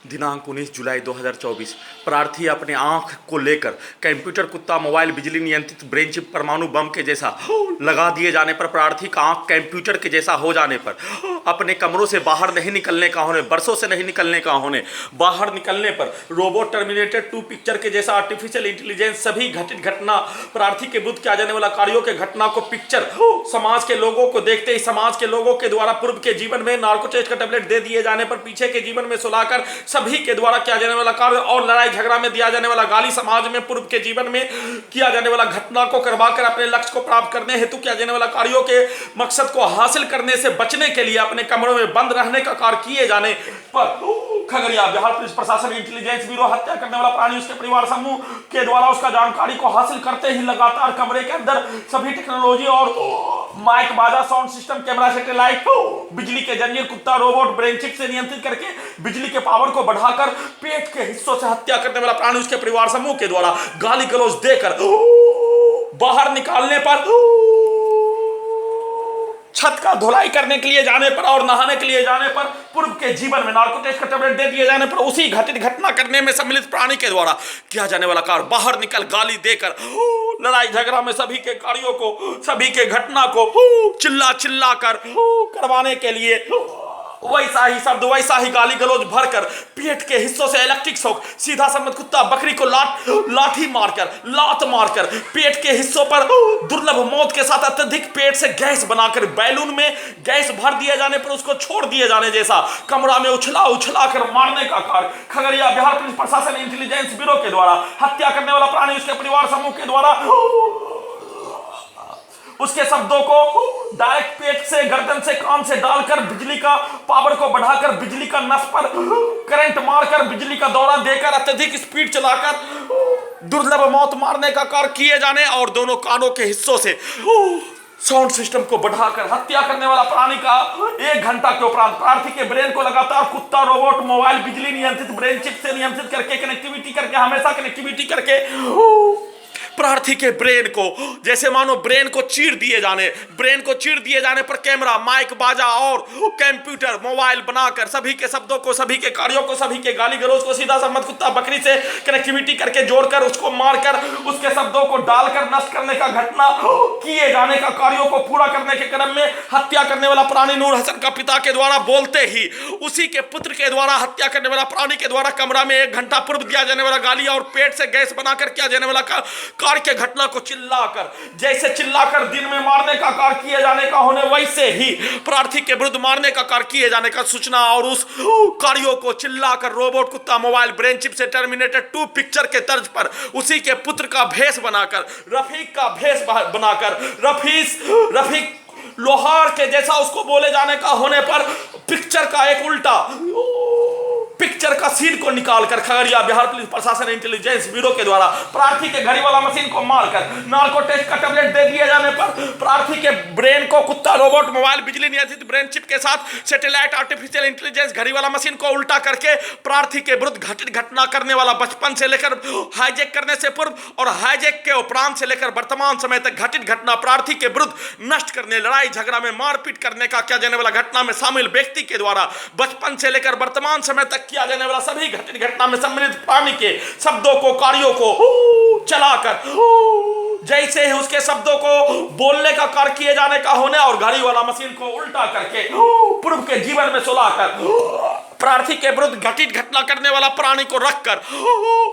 दिनांक 19 जुलाई 2024 प्रार्थी अपने आंख को लेकर कंप्यूटर, कुत्ता, मोबाइल, बिजली नियंत्रित ब्रेन चिप, परमाणु बम के जैसा लगा दिए जाने पर, प्रार्थी का आंख कंप्यूटर के जैसा हो जाने पर, अपने कमरों से बाहर नहीं निकलने का होने, बरसों से नहीं निकलने का होने, बाहर निकलने पर रोबोट टर्मिनेटर 2 पिक्चर के जैसा आर्टिफिशियल इंटेलिजेंस सभी घटित घटना, प्रार्थी के बुद्ध किया जाने वाला कार्यों के घटना को पिक्चर समाज के लोगों को देखते ही समाज के लोगों के द्वारा पूर्व के जीवन में नार्कोटिक्स का टेबलेट दे दिए जाने पर, पीछे के जीवन में सुलाकर सभी के द्वारा किया जाने वाला कार्य और लड़ाई झगड़ा में दिया जाने वाला गाली, समाज में पूर्व के जीवन में किया जाने वाला घटना को करवाकर अपने लक्ष्य को प्राप्त करने हेतु किया जाने वाला कार्यों के मकसद को हासिल करने से बचने के लिए अपने कमरों में बंद रहने का कार्य किए जाने पर खगड़िया बिहार पुलिस प्रशासन इंटेलिजेंस ब्यूरो हत्या करने वाला प्राणी उसके परिवार समूह के द्वारा उसका जानकारी को हासिल करते ही लगातार कमरे के अंदर सभी टेक्नोलॉजी और माइक, बाजा, साउंड सिस्टम, कैमरा, सैटेलाइट, बिजली के जंजीर, कुत्ता, रोबोट, ब्रेन चिप से नियंत्रित करके बिजली के पावर को बढ़ाकर पेट के हिस्सों से हत्या करने वाला प्राणी उसके परिवार समूह के द्वारा गाली गलौज देकर बाहर निकालने पर, छत का धुलाई करने के लिए जाने पर और नहाने के लिए जाने पर, पूर्व के जीवन में नार्कोटिक्स का टेबलेट दे दिए जाने पर, उसी घटित घटना करने में सम्मिलित प्राणी के द्वारा किया जाने वाला कार्य बाहर निकल गाली देकर लड़ाई झगड़ा में सभी के कार्यों को, सभी के घटना को चिल्ला चिल्ला कर करवाने के लिए वैसा ही शब्द, वैसा ही गाली गलौज भरकर पेट के हिस्सों से इलेक्ट्रिक शॉक, सीधा समझ कुत्ता बकरी को लाठी मारकर, लात मारकर पेट के हिस्सों पर दुर्लभ मौत के साथ अत्यधिक पेट से गैस बनाकर बैलून में गैस भर दिए जाने पर उसको छोड़ दिए जाने जैसा कमरा में उछला उछला कर मारने का कार्य खगड़िया बिहार पुलिस प्रशासन इंटेलिजेंस ब्यूरो के द्वारा हत्या करने वाला प्राणी उसके परिवार समूह के द्वारा उसके शब्दों को डायरेक्ट पेट से, गर्दन से, कान से डालकर बिजली का पावर को बढ़ाकर बिजली का नस पर करंट मारकर बिजली का दौरा देकर अत्यधिक स्पीड चलाकर दुर्लभ मौत मारने का कार्य किए जाने और दोनों कानों के हिस्सों से साउंड सिस्टम को बढ़ाकर हत्या करने वाला प्राणी का 1 घंटा के उपरांत प्रार्थी के ब्रेन को लगातार कुत्ता, रोबोट, मोबाइल, बिजली नियंत्रित ब्रेन चिप से नियंत्रित करके कनेक्टिविटी करके हमेशा कनेक्टिविटी करके प्रार्थी के ब्रेन को जैसे मानो ब्रेन को चीर दिए जाने पर कैमरा, माइक, बाजा और कंप्यूटर, मोबाइल बनाकर सभी के शब्दों को, सभी के कार्यों को, सभी के गाली गलौज को सीधा सम्मत कुत्ता बकरी से कनेक्टिविटी करके जोड़कर उसको मारकर उसके शब्दों को डालकर नष्ट करने का घटना किए जाने का कार्यों को पूरा करने के क्रम में हत्या करने वाला प्राणी नूर हसन का पिता के द्वारा बोलते ही उसी के पुत्र के द्वारा हत्या करने वाला प्राणी के द्वारा कमरा में 1 घंटा पूर्व दिया जाने वाला गाली और पेट से गैस बनाकर किया जाने वाला कार्य के घटना को चिल्लाकर, जैसे चिल्लाकर दिन में मारने का कार्य किए जाने का होने, वैसे ही प्रार्थी के विरुद्ध मारने का कार्य किए जाने का सूचना और उस कार्यों को चिल्लाकर रोबोट, कुत्ता, मोबाइल, ब्रेन चिप से टर्मिनेटर 2 पिक्चर के तर्ज पर उसी के पुत्र का भेष बनाकर, रफीक का भेष बनाकर, रफीक लोहार के जैसा उसको बोले जाने का होने पर पिक्चर का एक उल्टा पिक्चर का सीन को निकालकर खगड़िया बिहार पुलिस प्रशासन इंटेलिजेंस ब्यूरो के द्वारा प्रार्थी के घड़ी वाला मशीन को मारकर नार्कोटिक्स का टेबलेट दे दिए जाने पर प्रार्थी के ब्रेन को कुत्ता, रोबोट, मोबाइल, बिजली नियंत्रित ब्रेन चिप के साथ सैटेलाइट, आर्टिफिशियल इंटेलिजेंस घड़ी वाला मशीन को उल्टा करके प्रार्थी के विरुद्ध घटित घटना करने वाला बचपन से लेकर हाईजैक करने से पूर्व और हाईजैक के उपरांत से लेकर वर्तमान समय तक घटित घटना प्रार्थी के विरुद्ध नष्ट करने, लड़ाई झगड़ा में मारपीट करने का किया जाने वाला घटना में शामिल व्यक्ति के द्वारा बचपन से लेकर वर्तमान समय तक किया जाने वाला सभी घटित घटना में सम्मिलित प्राणी के शब्दों को, कार्यों को चलाकर जैसे ही उसके शब्दों को बोलने का कार्य किए जाने का होने और घड़ी वाला मशीन को उल्टा करके पूर्व के जीवन में सुलाकर प्रार्थी के विरुद्ध घटित घटना करने वाला प्राणी को रखकर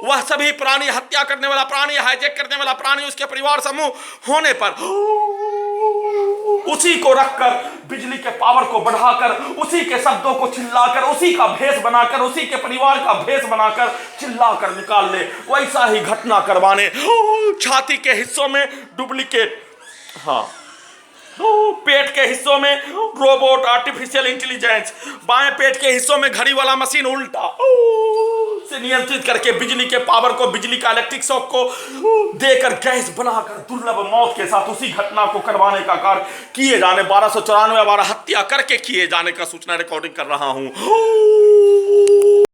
वह सभी प्राणी, हत्या करने वाला प्राणी, हाईजैक करने वाला प्राणी, उसके परिवार समूह होने पर उसी को रखकर बिजली के पावर को बढ़ाकर उसी के शब्दों को चिल्लाकर, उसी का भेष बनाकर, उसी के परिवार का भेष बनाकर चिल्लाकर निकाल ले, वैसा ही घटना करवाने, छाती के हिस्सों में डुप्लीकेट, पेट के हिस्सों में रोबोट, आर्टिफिशियल इंटेलिजेंस, बाएं पेट के हिस्सों में घड़ी वाला मशीन उल्टा से नियंत्रित करके बिजली के पावर को, बिजली का इलेक्ट्रिक शॉक को देकर गैस बनाकर दुर्लभ मौत के साथ उसी घटना को करवाने का कार्य किए जाने 1294 बार हत्या करके किए जाने का सूचना रिकॉर्डिंग कर रहा हूं।